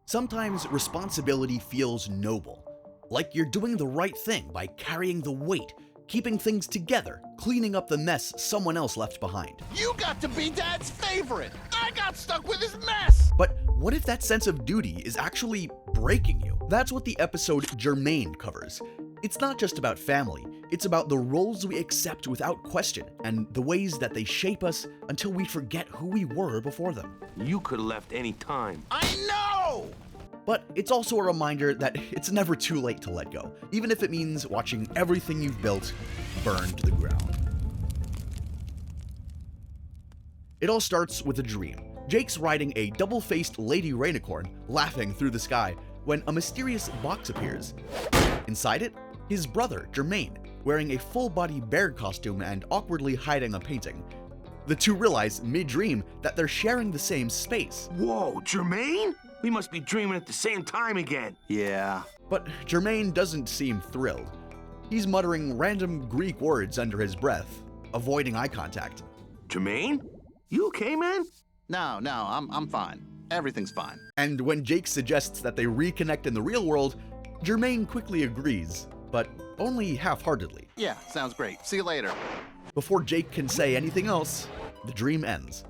Sometimes responsibility feels noble, like you're doing the right thing by carrying the weight, keeping things together, cleaning up the mess someone else left behind. You got to be Dad's favorite. I got stuck with his mess. But what if that sense of duty is actually breaking you? That's what the episode Jermaine covers. It's not just about family, it's about the roles we accept without question and the ways that they shape us until we forget who we were before them. You could have left any time. I know! But it's also a reminder that it's never too late to let go, even if it means watching everything you've built burn to the ground. It all starts with a dream. Jake's riding a double-faced Lady Rainicorn, laughing through the sky, when a mysterious box appears. Inside it, his brother, Jermaine, wearing a full-body bear costume and awkwardly hiding a painting. The two realize mid-dream that they're sharing the same space. Whoa, Jermaine? We must be dreaming at the same time again. Yeah. But Jermaine doesn't seem thrilled. He's muttering random Greek words under his breath, avoiding eye contact. Jermaine? You okay, man? No, I'm fine. Everything's fine. And when Jake suggests that they reconnect in the real world, Jermaine quickly agrees, but only half-heartedly. Yeah, sounds great. See you later. Before Jake can say anything else, the dream ends.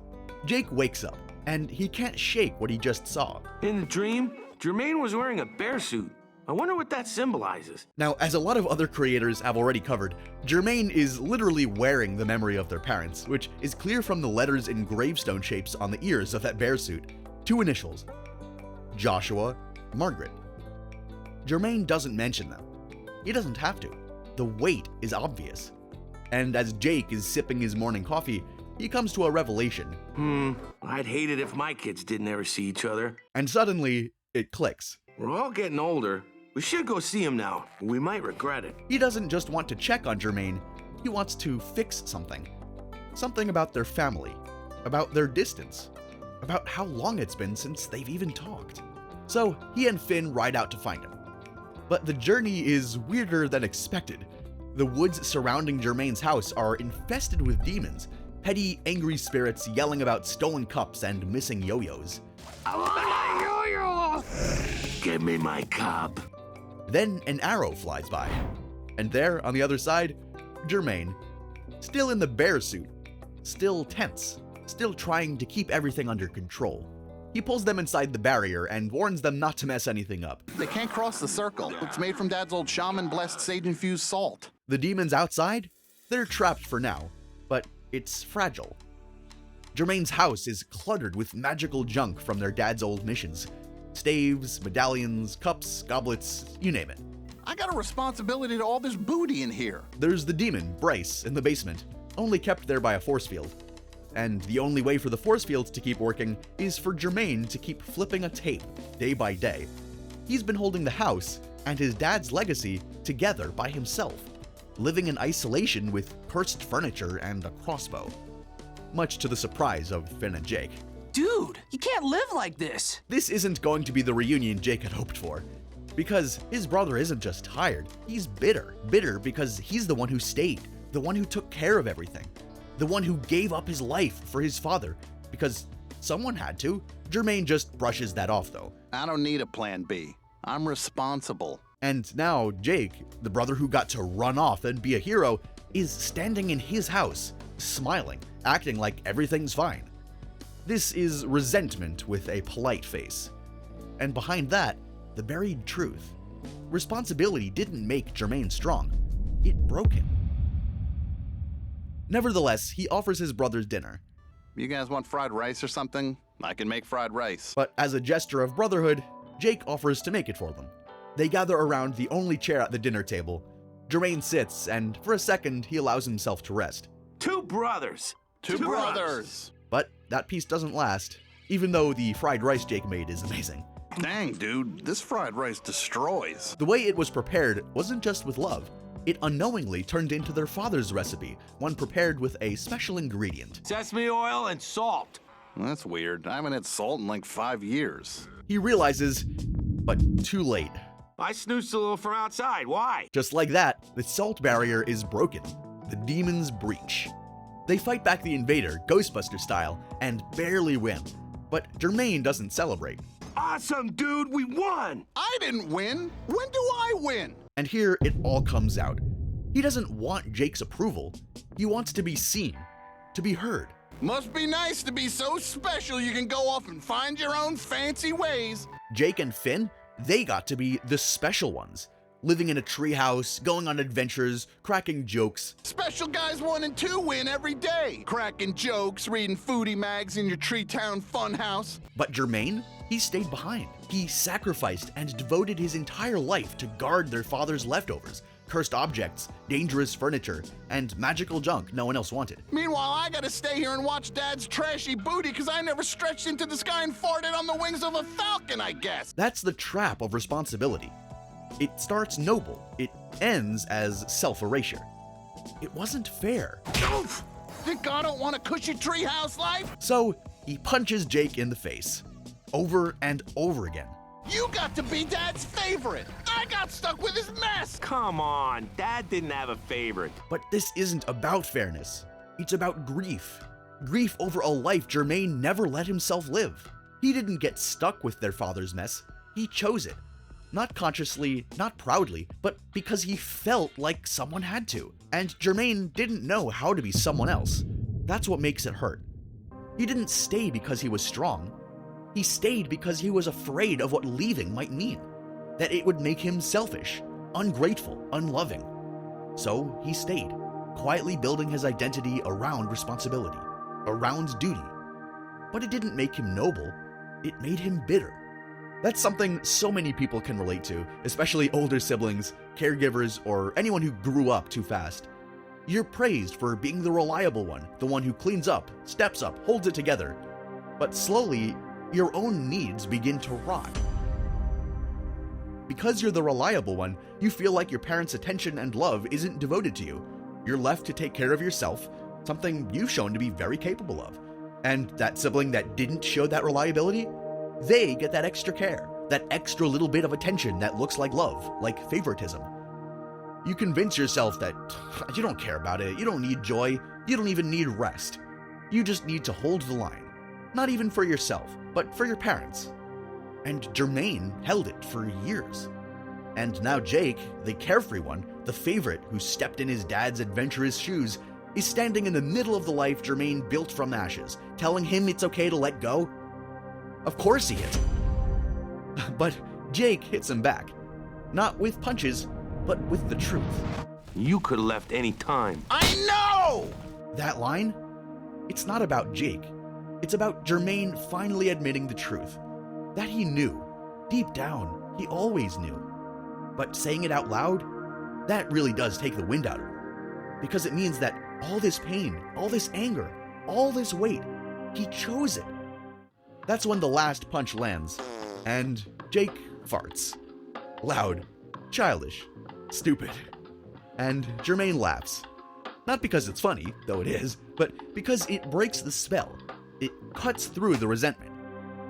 Jake wakes up, and he can't shake what he just saw. In the dream, Jermaine was wearing a bear suit. I wonder what that symbolizes. Now, as a lot of other creators have already covered, Jermaine is literally wearing the memory of their parents, which is clear from the letters in gravestone shapes on the ears of that bear suit. 2 initials: Joshua, Margaret. Jermaine doesn't mention them. He doesn't have to. The weight is obvious. And as Jake is sipping his morning coffee, he comes to a revelation. I'd hate it if my kids didn't ever see each other. And suddenly, it clicks. We're all getting older. We should go see him now. We might regret it. He doesn't just want to check on Jermaine, he wants to fix something. Something about their family, about their distance, about how long it's been since they've even talked. So he and Finn ride out to find him. But the journey is weirder than expected. The woods surrounding Jermaine's house are infested with demons, petty, angry spirits yelling about stolen cups and missing yo-yos. I want a yo-yo! Give me my cup. Then an arrow flies by, and there, on the other side, Jermaine, still in the bear suit, still tense, still trying to keep everything under control. He pulls them inside the barrier and warns them not to mess anything up. They can't cross the circle. It's made from Dad's old shaman-blessed sage-infused salt. The demons outside? They're trapped for now, but it's fragile. Jermaine's house is cluttered with magical junk from their dad's old missions. Staves, medallions, cups, goblets, you name it. I got a responsibility to all this booty in here. There's the demon, Bryce, in the basement, only kept there by a force field. And the only way for the force field to keep working is for Jermaine to keep flipping a tape, day by day. He's been holding the house and his dad's legacy together by himself, living in isolation with cursed furniture and a crossbow. Much to the surprise of Finn and Jake. Dude, you can't live like this. This isn't going to be the reunion Jake had hoped for. Because his brother isn't just tired, he's bitter. Bitter because he's the one who stayed, the one who took care of everything, the one who gave up his life for his father, because someone had to. Jermaine just brushes that off though. I don't need a plan B. I'm responsible. And now Jake, the brother who got to run off and be a hero, is standing in his house, smiling, acting like everything's fine. This is resentment with a polite face. And behind that, the buried truth. Responsibility didn't make Jermaine strong. It broke him. Nevertheless, he offers his brothers dinner. You guys want fried rice or something? I can make fried rice. But as a gesture of brotherhood, Jake offers to make it for them. They gather around the only chair at the dinner table. Jermaine sits, and for a second, he allows himself to rest. Two brothers. Two brothers. But that peace doesn't last, even though the fried rice Jake made is amazing. Dang, dude, this fried rice destroys. The way it was prepared wasn't just with love. It unknowingly turned into their father's recipe, one prepared with a special ingredient. Sesame oil and salt. That's weird. I haven't had salt in like 5 years. He realizes, but too late. I snoozed a little from outside. Why? Just like that, the salt barrier is broken. The demons breach. They fight back the invader, Ghostbuster style, and barely win. But Jermaine doesn't celebrate. Awesome, dude, we won! I didn't win. When do I win? And here it all comes out. He doesn't want Jake's approval. He wants to be seen, to be heard. Must be nice to be so special you can go off and find your own fancy ways. Jake and Finn, they got to be the special ones, living in a treehouse, going on adventures, cracking jokes. Special guys 1 and 2 win every day. Cracking jokes, reading foodie mags in your Tree Town funhouse. But Jermaine, he stayed behind. He sacrificed and devoted his entire life to guard their father's leftovers, cursed objects, dangerous furniture, and magical junk no one else wanted. Meanwhile, I gotta stay here and watch Dad's trashy booty because I never stretched into the sky and farted on the wings of a falcon, I guess. That's the trap of responsibility. It starts noble, it ends as self-erasure. It wasn't fair. Oof! Think I don't want a cushy treehouse life? So he punches Jake in the face, over and over again. You got to be Dad's favorite. I got stuck with his mess. Come on, Dad didn't have a favorite. But this isn't about fairness. It's about grief. Grief over a life Jermaine never let himself live. He didn't get stuck with their father's mess. He chose it. Not consciously, not proudly, but because he felt like someone had to. And Jermaine didn't know how to be someone else. That's what makes it hurt. He didn't stay because he was strong. He stayed because he was afraid of what leaving might mean. That it would make him selfish, ungrateful, unloving. So he stayed, quietly building his identity around responsibility, around duty. But it didn't make him noble, it made him bitter. That's something so many people can relate to, especially older siblings, caregivers, or anyone who grew up too fast. You're praised for being the reliable one, the one who cleans up, steps up, holds it together. But slowly, your own needs begin to rot. Because you're the reliable one, you feel like your parents' attention and love isn't devoted to you. You're left to take care of yourself, something you've shown to be very capable of. And that sibling that didn't show that reliability, they get that extra care, that extra little bit of attention that looks like love, like favoritism. You convince yourself that you don't care about it, you don't need joy, you don't even need rest. You just need to hold the line. Not even for yourself, but for your parents. And Jermaine held it for years. And now Jake, the carefree one, the favorite who stepped in his dad's adventurous shoes, is standing in the middle of the life Jermaine built from ashes, telling him it's okay to let go. Of course he is. But Jake hits him back. Not with punches, but with the truth. You could have left any time. I know! That line? It's not about Jake. It's about Jermaine finally admitting the truth. That he knew. Deep down, he always knew. But saying it out loud, that really does take the wind out of him. Because it means that all this pain, all this anger, all this weight, he chose it. That's when the last punch lands, and Jake farts. Loud, childish, stupid. And Jermaine laughs. Not because it's funny, though it is, but because it breaks the spell. It cuts through the resentment.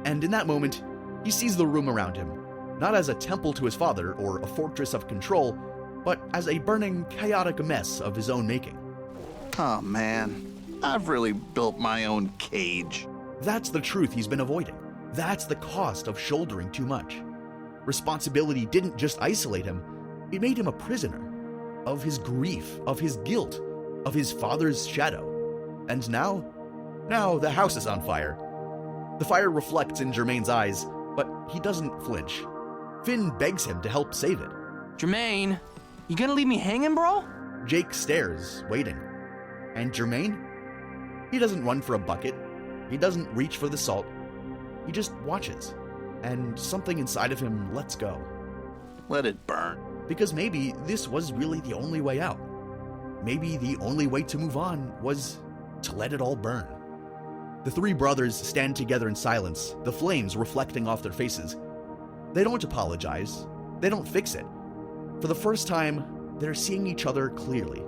And in that moment, he sees the room around him, not as a temple to his father or a fortress of control, but as a burning, chaotic mess of his own making. Oh man, I've really built my own cage. That's the truth he's been avoiding. That's the cost of shouldering too much. Responsibility didn't just isolate him, it made him a prisoner. Of his grief, of his guilt, of his father's shadow. And now the house is on fire. The fire reflects in Jermaine's eyes, but he doesn't flinch. Finn begs him to help save it. Jermaine, you gonna leave me hanging, bro? Jake stares, waiting. And Jermaine? He doesn't run for a bucket. He doesn't reach for the salt. He just watches. And something inside of him lets go. Let it burn. Because maybe this was really the only way out. Maybe the only way to move on was to let it all burn. The three brothers stand together in silence, the flames reflecting off their faces. They don't apologize. They don't fix it. For the first time, they're seeing each other clearly.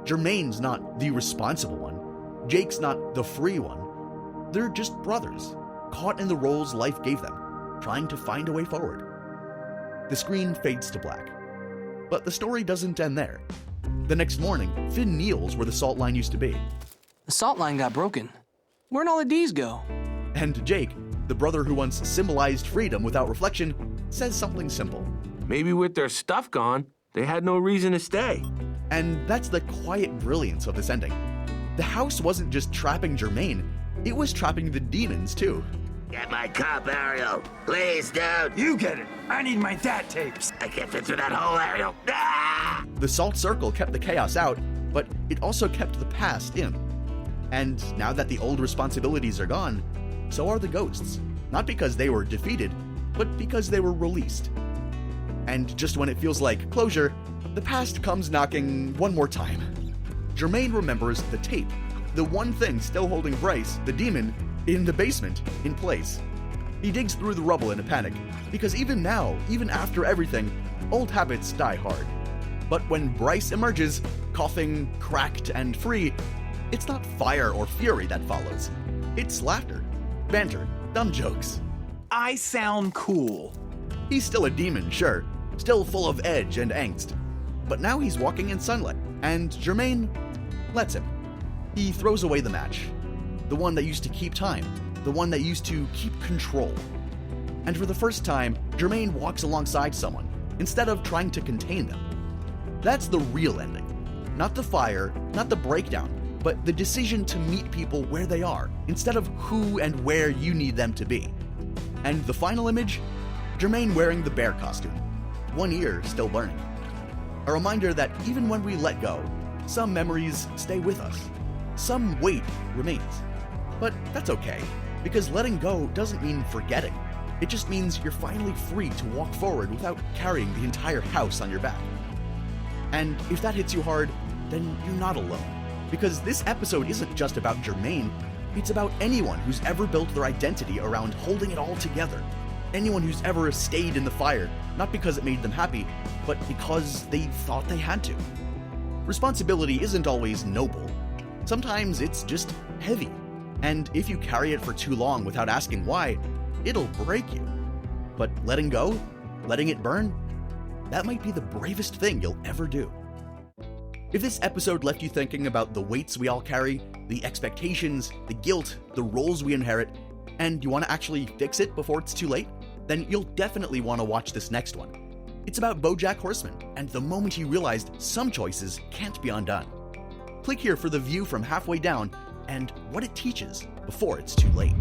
Jermaine's not the responsible one. Jake's not the free one. They're just brothers, caught in the roles life gave them, trying to find a way forward. The screen fades to black. But the story doesn't end there. The next morning, Finn kneels where the salt line used to be. The salt line got broken. Where'd all the D's go? And Jake, The brother who once symbolized freedom without reflection says something simple. Maybe with their stuff gone, they had no reason to stay. And that's the quiet brilliance of this ending. The house wasn't just trapping Jermaine, it was trapping the demons too. Get my cup, Ariel. Please, dude. You get it. I need my DAT tapes. I can't fit through that hole, Ariel. Ah! The Salt Circle kept the chaos out, but it also kept the past in. And now that the old responsibilities are gone, so are the ghosts. Not because they were defeated, but because they were released. And just when it feels like closure, the past comes knocking one more time. Jermaine remembers the tape, the one thing still holding Bryce, the demon, in the basement, in place. He digs through the rubble in a panic, because even now, even after everything, old habits die hard. But when Bryce emerges, coughing, cracked, and free, it's not fire or fury that follows. It's laughter, banter, dumb jokes. I sound cool. He's still a demon, sure, still full of edge and angst. But now he's walking in sunlight, and Jermaine lets him. He throws away the match. The one that used to keep time, the one that used to keep control. And for the first time, Jermaine walks alongside someone, instead of trying to contain them. That's the real ending. Not the fire, not the breakdown, but the decision to meet people where they are, instead of who and where you need them to be. And the final image? Jermaine wearing the bear costume, one ear still burning. A reminder that even when we let go, some memories stay with us. Some weight remains. But that's okay, because letting go doesn't mean forgetting. It just means you're finally free to walk forward without carrying the entire house on your back. And if that hits you hard, then you're not alone. Because this episode isn't just about Jermaine, it's about anyone who's ever built their identity around holding it all together. Anyone who's ever stayed in the fire, not because it made them happy, but because they thought they had to. Responsibility isn't always noble. Sometimes it's just heavy. And if you carry it for too long without asking why, it'll break you. But letting go, letting it burn, that might be the bravest thing you'll ever do. If this episode left you thinking about the weights we all carry, the expectations, the guilt, the roles we inherit, and you want to actually fix it before it's too late, then you'll definitely want to watch this next one. It's about BoJack Horseman and the moment he realized some choices can't be undone. Click here for the view from halfway down and what it teaches before it's too late.